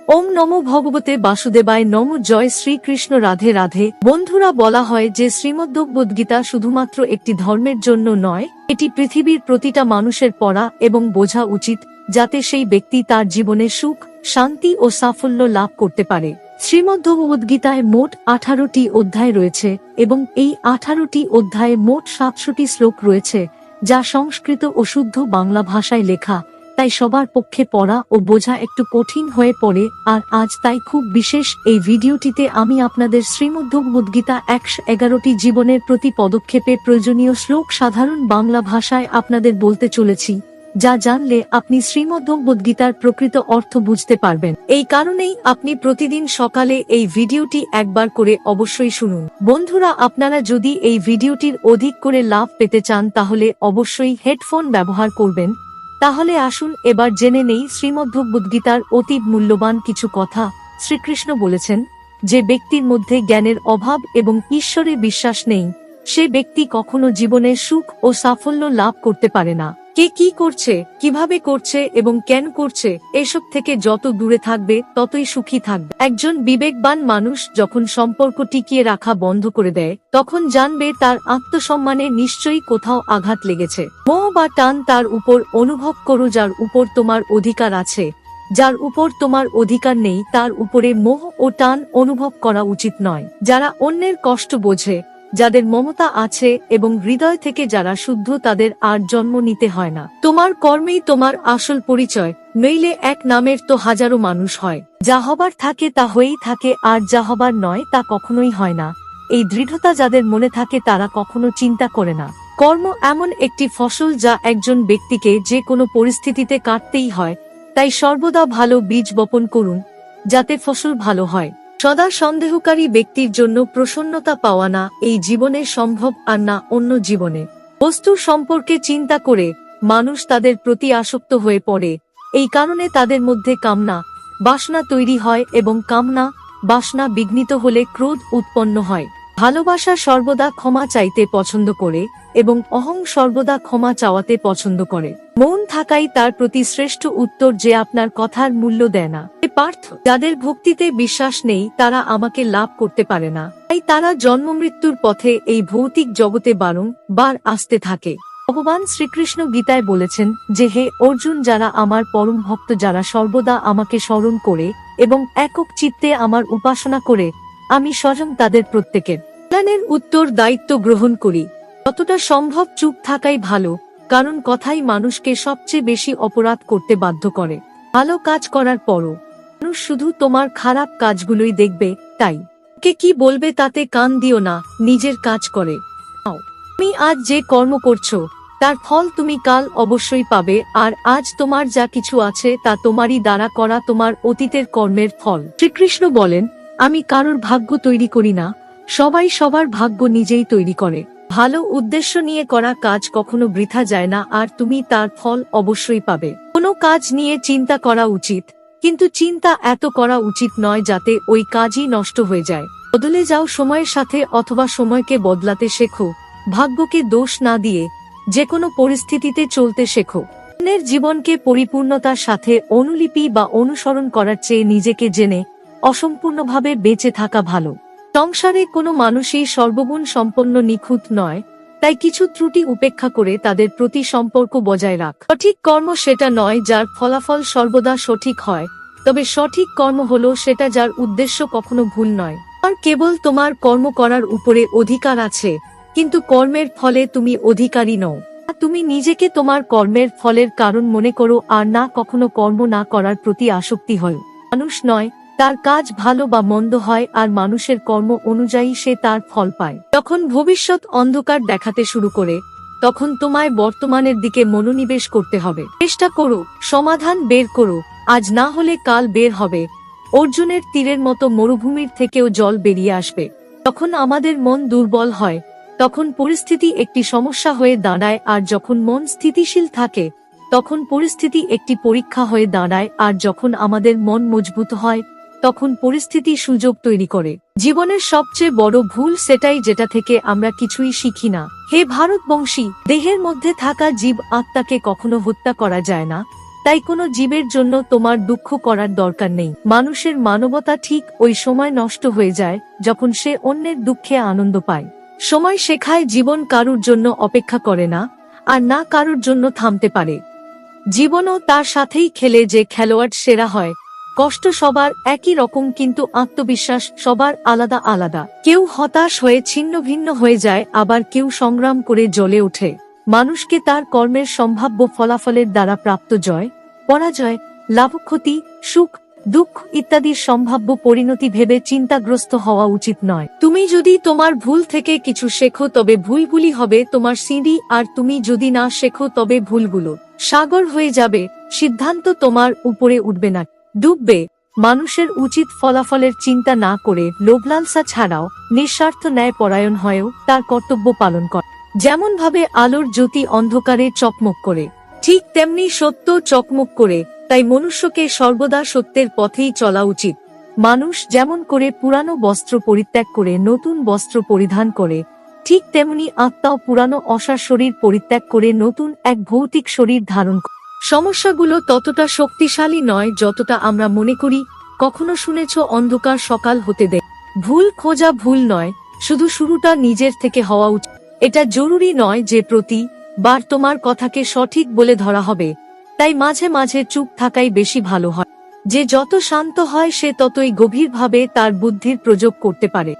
ওম নমো ভগবতে বাসুদেবায় নমো। জয় শ্রীকৃষ্ণ। রাধে রাধে। বন্ধুরা, বলা হয় যে শ্রীমদ্ভগবদ্গীতা শুধুমাত্র একটি ধর্মের জন্য নয়, এটি পৃথিবীর প্রতিটা মানুষের পড়া এবং বোঝা উচিত, যাতে সেই ব্যক্তি তার জীবনে সুখ, শান্তি ও সাফল্য লাভ করতে পারে। শ্রীমদ্ভগবদ্গীতায় মোট 18টি অধ্যায় রয়েছে এবং এই 18টি অধ্যায়ে মোট 700টি শ্লোক রয়েছে, যা সংস্কৃত ও শুদ্ধ বাংলা ভাষায় লেখা, তাই সবার পক্ষে পড়া ও বোঝা একটু কঠিন হয়ে পড়ে। আর আজ তাই খুব বিশেষ এই ভিডিওটিতে আমি আপনাদের শ্রীমদ্ভগবদ্গীতা 111টি জীবনের প্রতি পদক্ষেপে প্রয়োজনীয় শ্লোক সাধারণ বাংলা ভাষায় আপনাদের বলতে চলেছি, যা জানলে আপনি শ্রীমদ্ভগবদ্গীতার প্রকৃত অর্থ বুঝতে পারবেন। এই কারণেই আপনি প্রতিদিন সকালে এই ভিডিওটি একবার করে অবশ্যই শুনুন। বন্ধুরা, আপনারা যদি এই ভিডিওটির অধিক করে লাভ পেতে চান তাহলে অবশ্যই হেডফোন ব্যবহার করবেন। তাহলে আসুন এবার জেনে নেই শ্রীমদ্ভগবদ্গীতার অতি মূল্যবান কিছু কথা। শ্রীকৃষ্ণ বলেছেন, যে ব্যক্তির মধ্যে জ্ঞানের অভাব এবং ঈশ্বরে বিশ্বাস নেই, সে ব্যক্তি কখনো জীবনে সুখ ও সাফল্য লাভ করতে পারে না। কে কি করছে, কিভাবে করছে এবং কেন করছে, এসব থেকে যত দূরে থাকবে ততই সুখী থাকবে। একজন বিবেকবান মানুষ যখন সম্পর্ক টিকিয়ে রাখা বন্ধ করে দেয়, তখন জানবে তার আত্মসম্মানে নিশ্চয়ই কোথাও আঘাত লেগেছে। মোহ বা টান তার উপর অনুভব করো যার উপর তোমার অধিকার আছে। যার উপর তোমার অধিকার নেই তার উপরে মোহ ও টান অনুভব করা উচিত নয়। যারা অন্যের কষ্ট বোঝে, যাদের মমতা আছে এবং হৃদয় থেকে যারা শুদ্ধ, তাদের আর জন্ম নিতে হয় না। তোমার কর্মেই তোমার আসল পরিচয়, নইলে এক নামের তো হাজারো মানুষ হয়। যা হবার থাকে তা হয়েই থাকে, আর যা হবার নয় তা কখনোই হয় না। এই দৃঢ়তা যাদের মনে থাকে তারা কখনো চিন্তা করে না। কর্ম এমন একটি ফসল যা একজন ব্যক্তিকে যে কোনো পরিস্থিতিতে কাটতেই হয়, তাই সর্বদা ভালো বীজ বপন করুন, যাতে ফসল ভালো হয়। সদা সন্দেহকারী ব্যক্তির জন্য প্রসন্নতা পাওয়া না এই জীবনে সম্ভব, আর না অন্য জীবনে। বস্তুর সম্পর্কে চিন্তা করে মানুষ তাদের প্রতি আসক্ত হয়ে পড়ে। এই কারণে তাদের মধ্যে কামনা, বাসনা তৈরি হয় এবং কামনা, বাসনা বিঘ্নিত হলে ক্রোধ উৎপন্ন হয়। ভালোবাসা সর্বদা ক্ষমা চাইতে পছন্দ করে এবং অহং সর্বদা ক্ষমা চাওয়াতে পছন্দ করে। মৌন থাকাই তার প্রতি শ্রেষ্ঠ উত্তর, যে আপনার কথার মূল্য দেয় না। পার্থ, যাদের ভক্তিতে বিশ্বাস নেই তারা আমাকে লাভ করতে পারে না, তাই তারা জন্মমৃত্যুর পথে এই ভৌতিক জগতে বারংবার আসতে থাকে। ভগবান শ্রীকৃষ্ণ গীতায় বলেছেন যে, হে অর্জুন, যারা আমার পরম ভক্ত, যারা সর্বদা আমাকে স্মরণ করে এবং একক চিত্তে আমার উপাসনা করে, আমি স্বয়ং তাদের প্রত্যেকের কল্যাণের উত্তর দায়িত্ব গ্রহণ করি। যতটা সম্ভব চুপ থাকাই ভালো, কারণ কথাই মানুষকে সবচেয়ে বেশি অপরাধ করতে বাধ্য করে। ভালো কাজ করার পরও মানুষ শুধু তোমার খারাপ কাজগুলোই দেখবে, তাই কে কি বলবে তাতে কান দিও না, নিজের কাজ করে নাও। তুমি আজ যে কর্ম করছো তার ফল তুমি কাল অবশ্যই পাবে, আর আজ তোমার যা কিছু আছে তা তোমারই দ্বারা করা তোমার অতীতের কর্মের ফল। শ্রীকৃষ্ণ বলেন, আমি কারোর ভাগ্য তৈরি করি না, সবাই সবার ভাগ্য নিজেই তৈরি করে। ভালো উদ্দেশ্য নিয়ে করা কাজ কখনো বৃথা যায় না, আর তুমি তার ফল অবশ্যই পাবে। কোনো কাজ নিয়ে চিন্তা করা উচিত, কিন্তু চিন্তা এত করা উচিত নয় যাতে ওই কাজই নষ্ট হয়ে যায়। বদলে যাও সময়ের সাথে, অথবা সময়কে বদলাতে শেখো। ভাগ্যকে দোষ না দিয়ে যে কোনো পরিস্থিতিতে চলতে শেখো। অন্যের জীবনকে পরিপূর্ণতার সাথে অনুলিপি বা অনুসরণ করার চেয়ে নিজেকে জেনে অসম্পূর্ণভাবে বেঁচে থাকা ভালো। সংসারে কোনো মানুষই সর্বগুণ সম্পন্ন নিখুঁত নয়, তাই কিছু ত্রুটি উপেক্ষা করে তাদের প্রতি সম্পর্ক বজায় রাখ। সঠিক কর্ম সেটা নয় যার ফলাফল সর্বদা সঠিক হয়, তবে সঠিক কর্ম হলো সেটা যার উদ্দেশ্য কখনো ভুল নয়। আর কেবল তোমার কর্ম করার উপরে অধিকার আছে, কিন্তু কর্মের ফলে তুমি অধিকারী নও। তুমি নিজেকে তোমার কর্মের ফলের কারণ মনে করো, আর না কখনো কর্ম না করার প্রতি আসক্তি হয়। মানুষ নয়, তার কাজ ভালো বা মন্দ হয়, আর মানুষের কর্ম অনুযায়ী সে তার ফল পায়। যখন ভবিষ্যৎ অন্ধকার দেখাতে শুরু করে, তখন তোমায় বর্তমানের দিকে মনোনিবেশ করতে হবে। চেষ্টা করো, সমাধান বের করো, আজ না হলে কাল বের হবে। অর্জুনের তীরের মতো মরুভূমির থেকেও জল বেরিয়ে আসবে। তখন আমাদের মন দুর্বল হয়, তখন পরিস্থিতি একটি সমস্যা হয়ে দাঁড়ায়, আর যখন মন স্থিতিশীল থাকে তখন পরিস্থিতি একটি পরীক্ষা হয়ে দাঁড়ায়, আর যখন আমাদের মন মজবুত হয় তখন পরিস্থিতি সুযোগ তৈরি করে। জীবনের সবচেয়ে বড় ভুল সেটাই যেটা থেকে আমরা কিছুই শিখি না। হে ভারতবংশী, দেহের মধ্যে থাকা জীব আত্মাকে কখনো হত্যা করা যায় না, তাই কোনো জীবের জন্য তোমার দুঃখ করার দরকার নেই। মানুষের মানবতা ঠিক ওই সময় নষ্ট হয়ে যায় যখন সে অন্যের দুঃখে আনন্দ পায়। সময় শেখায় জীবন কারুর জন্য অপেক্ষা করে না, আর না কারুর জন্য থামতে পারে। জীবনও তার সাথেই খেলে যে খেলোয়াড় সেরা হয়। কষ্ট সবার একই রকম, কিন্তু আত্মবিশ্বাস সবার আলাদা আলাদা। কেউ হতাশ হয়ে ছিন্ন ভিন্ন হয়ে যায়, আবার কেউ সংগ্রাম করে জ্বলে ওঠে। মানুষকে তার কর্মের সম্ভাব্য ফলাফলের দ্বারা প্রাপ্ত জয়, পরাজয়, লাভক্ষতি, সুখ, দুঃখ ইত্যাদির সম্ভাব্য পরিণতি ভেবে চিন্তাগ্রস্ত হওয়া উচিত নয়। তুমি যদি তোমার ভুল থেকে কিছু শেখো তবে ভুলগুলি হবে তোমার সিঁড়ি, আর তুমি যদি না শেখো তবে ভুলগুলো সাগর হয়ে যাবে। সিদ্ধান্ত তোমার উপরে উঠবে না, ডুববে। মানুষের উচিত ফলাফলের চিন্তা না করে লোভলালসা ছাড়াও নিঃস্বার্থ ন্যায় পরায়ণ হয়েও তার কর্তব্য পালন করে। যেমন ভাবে আলোর জ্যোতি অন্ধকারে চকমক করে, ঠিক তেমনি সত্য চকমক করে। তাই মনুষ্যকে সর্বদা সত্যের পথেই চলা উচিত। মানুষ যেমন করে পুরানো বস্ত্র পরিত্যাগ করে নতুন বস্ত্র পরিধান করে, ঠিক তেমনি আত্মাও পুরানো অসার শরীর পরিত্যাগ করে নতুন এক ভৌতিক শরীর ধারণ করে। সমস্যাগুলো ততটা শক্তিশালী নয় যতটা আমরা মনে করি। কখনো শুনেছ অন্ধকার সকাল হতে দেয়? ভুল খোঁজা ভুল নয়, শুধু শুরুটা নিজের থেকে হওয়া উচিত। এটা জরুরি নয় যে প্রতিবার তোমার কথাকে সঠিক বলে ধরা হবে, তাই মাঝে মাঝে চুপ থাকাই বেশি ভালো হয়। যে যত শান্ত হয় সে ততই গভীরভাবে তার বুদ্ধির প্রয়োগ করতে পারে।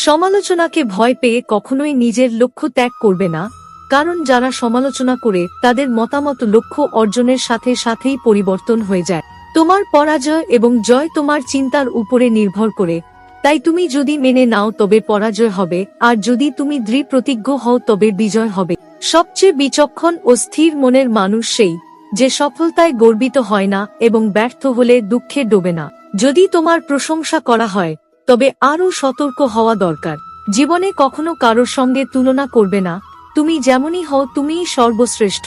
সমালোচনাকে ভয় পেয়ে কখনোই নিজের লক্ষ্য ত্যাগ করবে না, কারণ যারা সমালোচনা করে তাদের মতামত লক্ষ্য অর্জনের সাথে সাথেই পরিবর্তন হয়ে যায়। তোমার পরাজয় এবং জয় তোমার চিন্তার উপরে নির্ভর করে। তাই তুমি যদি মেনে নাও তবে পরাজয় হবে, আর যদি তুমি দৃঢ় প্রতিজ্ঞ হও তবে বিজয় হবে। সবচেয়ে বিচক্ষণ ও স্থির মনের মানুষ সেই যে সফলতায় গর্বিত হয় না এবং ব্যর্থ হলে দুঃখে ডোবে না। যদি তোমার প্রশংসা করা হয় তবে আরও সতর্ক হওয়া দরকার। জীবনে কখনো কারোর সঙ্গে তুলনা করবে না। তুমি যেমনই হও তুমিই সর্বশ্রেষ্ঠ।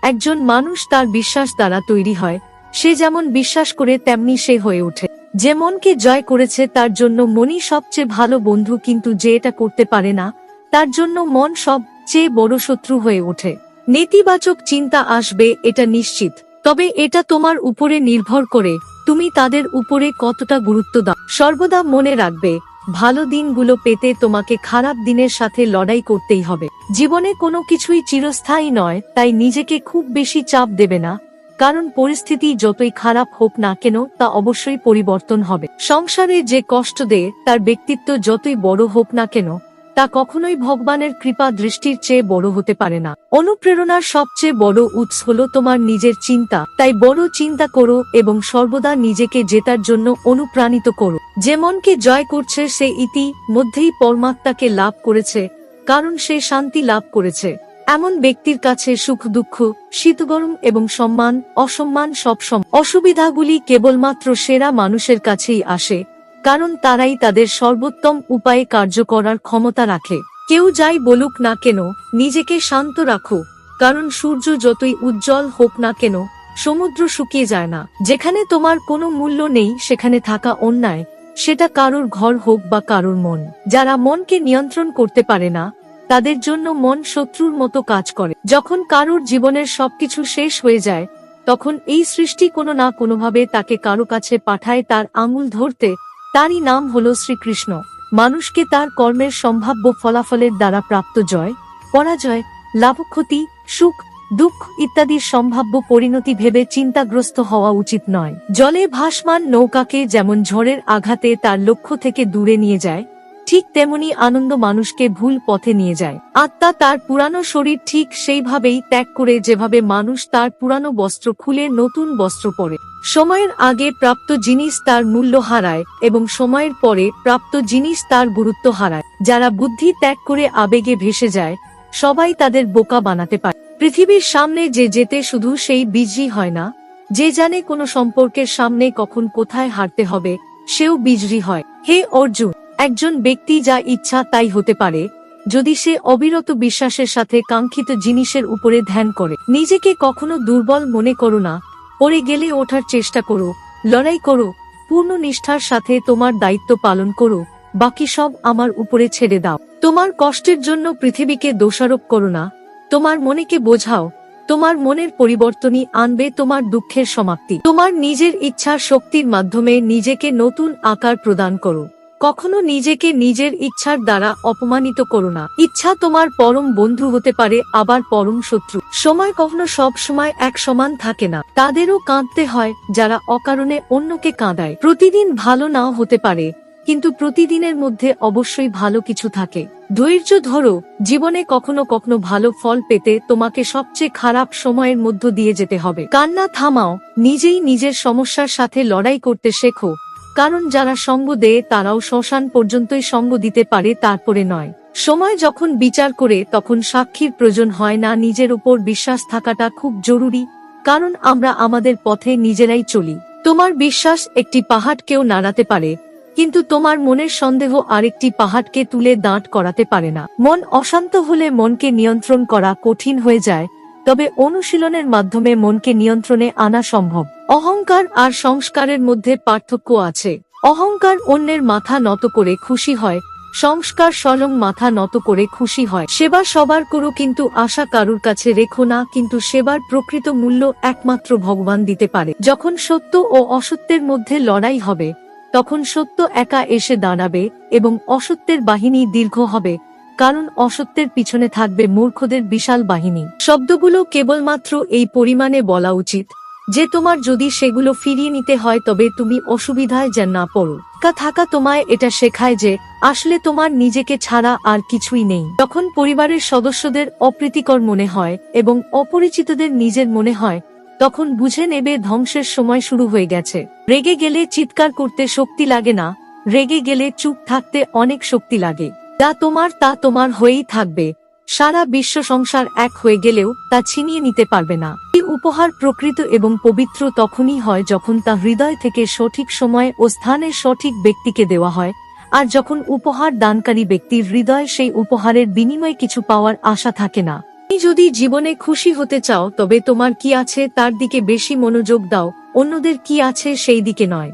একজন মানুষ তার বিশ্বাস দ্বারা তৈরি হয়। সে যেমন বিশ্বাস করে তেমনি সে হয়ে ওঠে। যে মনকে জয় করেছে তার জন্য মনই সবচেয়ে ভালো বন্ধু, কিন্তু যে এটা করতে পারে না তার জন্য মন সবচেয়ে বড় শত্রু হয়ে ওঠে। নেতিবাচক চিন্তা আসবে, এটা নিশ্চিত, তবে এটা তোমার উপরে নির্ভর করে তুমি তাদের উপরে কতটা গুরুত্ব দাও। সর্বদা মনে রাখবে, ভালো দিনগুলো পেতে তোমাকে খারাপ দিনের সাথে লড়াই করতেই হবে। জীবনে কোনো কিছুই চিরস্থায়ী নয়, তাই নিজেকে খুব বেশি চাপ দেবে না, কারণ পরিস্থিতি যতই খারাপ হোক না কেন তা অবশ্যই পরিবর্তন হবে। সংসারে যে কষ্ট দেয় তার ব্যক্তিত্ব যতই বড় হোক না কেন তা কখনোই ভগবানের কৃপা দৃষ্টির চেয়ে বড় হতে পারে না। অনুপ্রেরণার সবচেয়ে বড় উৎস হলো তোমার নিজের চিন্তা। তাই বড় চিন্তা করো এবং সর্বদা নিজেকে জেতার জন্য অনুপ্রাণিত করো। যে মনকে জয় করছে সে ইতিমধ্যেই পরমাত্মাকে লাভ করেছে, কারণ সে শান্তি লাভ করেছে। এমন ব্যক্তির কাছে সুখ দুঃখ, শীত গরম এবং সম্মান অসম্মান সব অসুবিধাগুলি কেবলমাত্র সেরা মানুষের কাছেই আসে, কারণ তারাই তাদের সর্বোত্তম উপায়ে কার্য করার ক্ষমতা রাখে। কেউ যাই বলুক না কেন নিজেকে শান্ত রাখো, কারণ সূর্য যতই উজ্জ্বল হোক না কেন সমুদ্র শুকিয়ে যায় না। যেখানে তোমার কোনো মূল্য নেই সেখানে থাকা অন্যায়, সেটা কারোর ঘর হোক বা কারোর মন। যারা মনকে নিয়ন্ত্রণ করতে পারে না তাদের জন্য মন শত্রুর মতো কাজ করে। যখন কারোর জীবনের সবকিছু শেষ হয়ে যায় তখন এই সৃষ্টি কোনো না কোনোভাবে তাকে কারো কাছে পাঠায় তার আঙুল ধরতে। তারই নাম হলো শ্রীকৃষ্ণ। মানুষকে তার কর্মের সম্ভাব্য ফলাফলের দ্বারা প্রাপ্ত জয়, পরাজয়, লাভক্ষতি, সুখ, দুঃখ ইত্যাদির সম্ভাব্য পরিণতি ভেবে চিন্তাগ্রস্ত হওয়া উচিত নয়। জলে ভাসমান নৌকাকে যেমন ঝড়ের আঘাতে তার লক্ষ্য থেকে দূরে নিয়ে যায়, ঠিক তেমনি আনন্দ মানুষকে ভুল পথে নিয়ে যায়। আত্মা তার পুরানো শরীর ঠিক সেইভাবেই ত্যাগ করে যেভাবে মানুষ তার পুরানো বস্ত্র খুলে নতুন বস্ত্র পরে। সময়ের আগে প্রাপ্ত জিনিস তার মূল্য হারায় এবং সময়ের পরে প্রাপ্ত জিনিস তার গুরুত্ব হারায়। যারা বুদ্ধি ত্যাগ করে আবেগে ভেসে যায় সবাই তাদের বোকা বানাতে পারে। পৃথিবীর সামনে যে যেতে শুধু সেই বিজয়ী হয় না, যে জানে কোনো সম্পর্কের সামনে কখন কোথায় হারতে হবে সেও বিজয়ী হয়। হে অর্জুন, একজন ব্যক্তি যা ইচ্ছা তাই হতে পারে যদি সে অবিরত বিশ্বাসের সাথে কাঙ্ক্ষিত জিনিসের উপরে ধ্যান করে। নিজেকে কখনো দুর্বল মনে করো না, পড়ে গেলে ওঠার চেষ্টা করো, লড়াই করো, পূর্ণ নিষ্ঠার সাথে তোমার দায়িত্ব পালন করো, বাকি সব আমার উপরে ছেড়ে দাও। তোমার কষ্টের জন্য পৃথিবীকে দোষারোপ করো না, তোমার মনেকে বোঝাও তোমার মনের পরিবর্তনই আনবে তোমার দুঃখের সমাপ্তি। তোমার নিজের ইচ্ছার শক্তির মাধ্যমে নিজেকে নতুন আকার প্রদান করো। কখনো নিজেকে নিজের ইচ্ছার দ্বারা অপমানিত করো না। ইচ্ছা তোমার পরম বন্ধু হতে পারে, আবার পরম শত্রু। সময় কখনো সব সময় এক সমান থাকে না, তাদেরও কাঁদতে হয় যারা অকারণে অন্যকে কাঁদায়। প্রতিদিন ভালো নাও হতে পারে, কিন্তু প্রতিদিনের মধ্যে অবশ্যই ভালো কিছু থাকে। ধৈর্য ধরো, জীবনে কখনো কখনো ভালো ফল পেতে তোমাকে সবচেয়ে খারাপ সময়ের মধ্য দিয়ে যেতে হবে। কান্না থামাও, নিজেই নিজের সমস্যার সাথে লড়াই করতে শেখো, কারণ যারা সঙ্গ দেয় তারাও শ্মশান পর্যন্তই সঙ্গ দিতে পারে, তারপরে নয়। সময় যখন বিচার করে তখন সাক্ষীর প্রয়োজন হয় না। নিজের উপর বিশ্বাস থাকাটা খুব জরুরি, কারণ আমরা আমাদের পথে নিজেরাই চলি। তোমার বিশ্বাস একটি পাহাড়কেও নাড়াতে পারে, কিন্তু তোমার মনের সন্দেহ আরেকটি পাহাড়কে তুলে দাঁড় করাতে পারে না। মন অশান্ত হলে মনকে নিয়ন্ত্রণ করা কঠিন হয়ে যায়, তবে অনুশীলনের মাধ্যমে মনকে নিয়ন্ত্রণে আনা সম্ভব। অহংকার আর সংস্কারের মধ্যে পার্থক্য আছে। অহংকার অন্যের মাথা নত করে খুশি হয়, সংস্কার স্বয়ং মাথা নত করে খুশি হয়। সেবা সবার করো, কিন্তু আশা কারুর কাছে রেখো না, কিন্তু সেবার প্রকৃত মূল্য একমাত্র ভগবান দিতে পারে। যখন সত্য ও অসত্যের মধ্যে লড়াই হবে, তখন সত্য একা এসে দাঁড়াবে এবং অসত্যের বাহিনী দীর্ঘ হবে, কারণ অসত্যের পিছনে থাকবে মূর্খদের বিশাল বাহিনী। শব্দগুলো কেবলমাত্র এই পরিমাণে বলা উচিত যে তোমার যদি সেগুলো ফিরিয়ে নিতে হয় তবে তুমি অসুবিধায় যেন না পড়ো। থাকা তোমায় এটা শেখায় যে আসলে তোমার নিজেকে ছাড়া আর কিছুই নেই। যখন পরিবারের সদস্যদের অপ্রীতিকর মনে হয় এবং অপরিচিতদের নিজের মনে হয়, তখন বুঝে নেবে ধ্বংসের সময় শুরু হয়ে গেছে। রেগে গেলে চিৎকার করতে শক্তি লাগে না, রেগে গেলে চুপ থাকতে অনেক শক্তি লাগে। যা তোমার তা তোমার হয়েই থাকবে। সারা বিশ্ব সংসার এক হয়ে গেলেও তা ছিনিয়ে নিতে পারবে না। এই উপহার প্রকৃত এবং পবিত্র তখনই হয় যখন তা হৃদয় থেকে সঠিক সময় ও স্থানে সঠিক ব্যক্তিকে দেওয়া হয়, আর যখন উপহার দানকারী ব্যক্তির হৃদয় সেই উপহারের বিনিময়ে কিছু পাওয়ার আশা থাকে না। তুমি যদি জীবনে খুশি হতে চাও তবে তোমার কি আছে তার দিকে বেশি মনোযোগ দাও, অন্যদের কি আছে সেই দিকে নয়।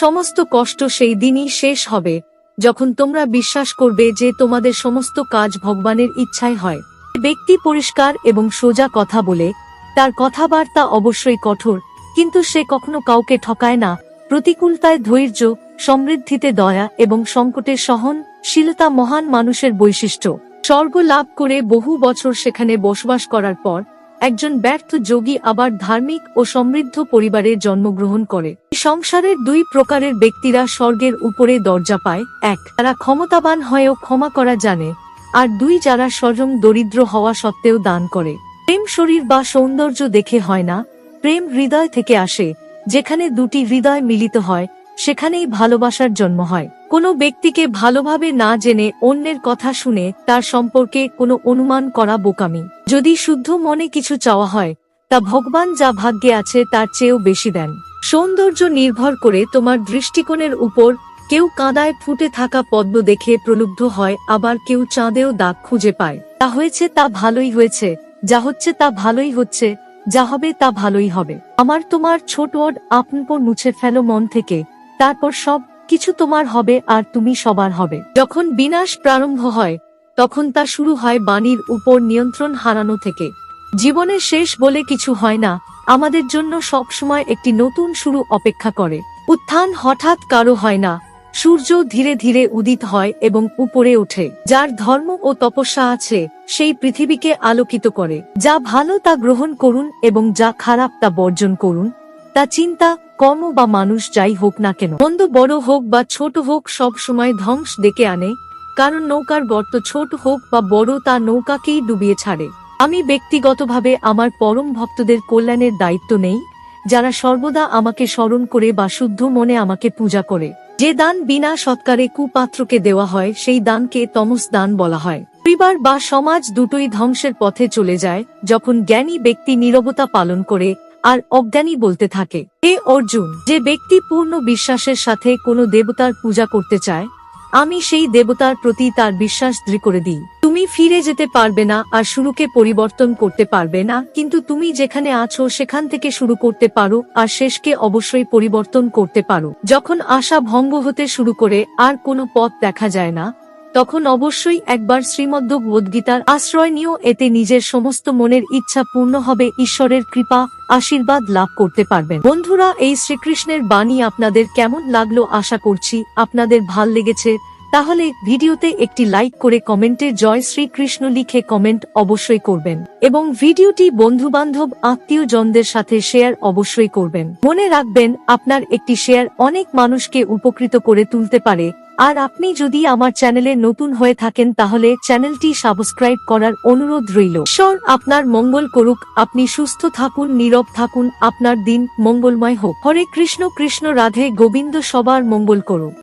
সমস্ত কষ্ট সেই দিনই শেষ হবে যখন তোমরা বিশ্বাস করবে যে তোমাদের সমস্ত কাজ ভগবানের ইচ্ছায় হয়। ব্যক্তি পরিষ্কার এবং সোজা কথা বলে, তার কথাবার্তা অবশ্যই কঠোর, কিন্তু সে কখনো কাউকে ঠকায় না। প্রতিকূলতায় ধৈর্য, সমৃদ্ধিতে দয়া এবং সংকটের সহনশীলতা মহান মানুষের বৈশিষ্ট্য। স্বর্গ লাভ করে বহু বছর সেখানে বসবাস করার পর একজন ব্যর্থ যোগী আবার ধার্মিক ও সমৃদ্ধ পরিবারে জন্মগ্রহণ করে। সংসারের দুই প্রকারের ব্যক্তিরা স্বর্গের উপরে দরজা পায়, এক যারা ক্ষমতাবান হয়েও ক্ষমা করা জানে, আর দুই যারা স্বয়ং দরিদ্র হওয়া সত্ত্বেও দান করে। প্রেম শরীর বা সৌন্দর্য দেখে হয় না, প্রেম হৃদয় থেকে আসে। যেখানে দুটি হৃদয় মিলিত হয় সেখানেই ভালোবাসার জন্ম হয়। কোনো ব্যক্তিকে ভালোভাবে না জেনে অন্যের কথা শুনে তার সম্পর্কে কোনো অনুমান করা বোকামি। যদি শুদ্ধ মনে কিছু চাওয়া হয়, তা ভগবান যা ভাগ্যে আছে তার চেয়েও বেশি দেন। সৌন্দর্য নির্ভর করে তোমার দৃষ্টিকোণের উপর। কেউ কাঁদায় ফুটে থাকা পদ্ম দেখে প্রলুব্ধ হয়, আবার কেউ চাঁদেও দাগ খুঁজে পায়। তা হয়েছে তা ভালোই হয়েছে, যা হচ্ছে তা ভালোই হচ্ছে, যা হবে তা ভালোই হবে। আমার তোমার ছোট আপনপর মুছে ফেলো মন থেকে, তারপর সব কিছু তোমার হবে আর তুমি সবার হবে। যখন বিনাশ প্রারম্ভ হয় তখন তা শুরু হয় বাণীর উপর নিয়ন্ত্রণ হারানো থেকে। জীবনের শেষ বলে কিছু হয় না, আমাদের জন্য সব সময় একটি নতুন শুরু অপেক্ষা করে। উত্থান হঠাৎ কারো হয় না, সূর্য ধীরে ধীরে উদিত হয় এবং উপরে ওঠে। যার ধর্ম ও তপস্যা আছে সেই পৃথিবীকে আলোকিত করে। যা ভালো তা গ্রহণ করুন এবং যা খারাপ তা বর্জন করুন। তা চিন্তা, কর্ম বা মানুষ যাই হোক না কেন, মন্দ বড় হোক বা ছোট হোক, সব সময় ধ্বংস ডেকে আনে, কারণ নৌকার গর্ত ছোট হোক বা বড় তা নৌকাকেই ডুবিয়ে ছাড়ে। আমি ব্যক্তিগতভাবে আমার পরম ভক্তদের কল্যাণের দায়িত্ব নেই, যারা সর্বদা আমাকে স্মরণ করে বা শুদ্ধ মনে আমাকে পূজা করে। যে দান বিনা সৎকারে কুপাত্রকে দেওয়া হয় সেই দানকে তমস দান বলা হয়। পরিবার বা সমাজ দুটোই ধ্বংসের পথে চলে যায় যখন জ্ঞানী ব্যক্তি নীরবতা পালন করে আর অজ্ঞানী বলতে থাকে। হে অর্জুন, যে ব্যক্তি পূর্ণ বিশ্বাসের সাথে কোনো দেবতার পূজা করতে চায়, আমি সেই দেবতার প্রতি তার বিশ্বাস দৃঢ় করে দিই। তুমি ফিরে যেতে পারবে না আর শুরুকে পরিবর্তন করতে পারবে না, কিন্তু তুমি যেখানে আছো সেখান থেকে শুরু করতে পারো আর শেষকে অবশ্যই পরিবর্তন করতে পারো। যখন আশা ভঙ্গ হতে শুরু করে আর কোনো পথ দেখা যায় না, তখন অবশ্যই একবার শ্রীমদ্ভগবদ্গীতার আশ্রয় নিও, এতে নিজের সমস্ত মনের ইচ্ছা পূর্ণ হবে, ঈশ্বরের কৃপা আশীর্বাদ লাভ করতে পারবেন। বন্ধুরা, এই শ্রীকৃষ্ণের বাণী আপনাদের কেমন লাগলো আশা করছি আপনাদের ভাল লেগেছে। তাহলে ভিডিওতে একটি লাইক করে কমেন্টে জয় শ্রীকৃষ্ণ লিখে কমেন্ট অবশ্যই করবেন এবং ভিডিওটি বন্ধুবান্ধব আত্মীয়জনদের সাথে শেয়ার অবশ্যই করবেন। মনে রাখবেন, আপনার একটি শেয়ার অনেক মানুষকে উপকৃত করে তুলতে পারে। আর আপনি যদি আমার চ্যানেলে নতুন হয়ে থাকেন তাহলে চ্যানেলটি সাবস্ক্রাইব করার অনুরোধ রইল। ঈশ্বর আপনার মঙ্গল করুক, আপনি সুস্থ থাকুন, নীরব থাকুন, আপনার দিন মঙ্গলময় হোক। হরে কৃষ্ণ, কৃষ্ণ রাধে গোবিন্দ, সবার মঙ্গল করুক।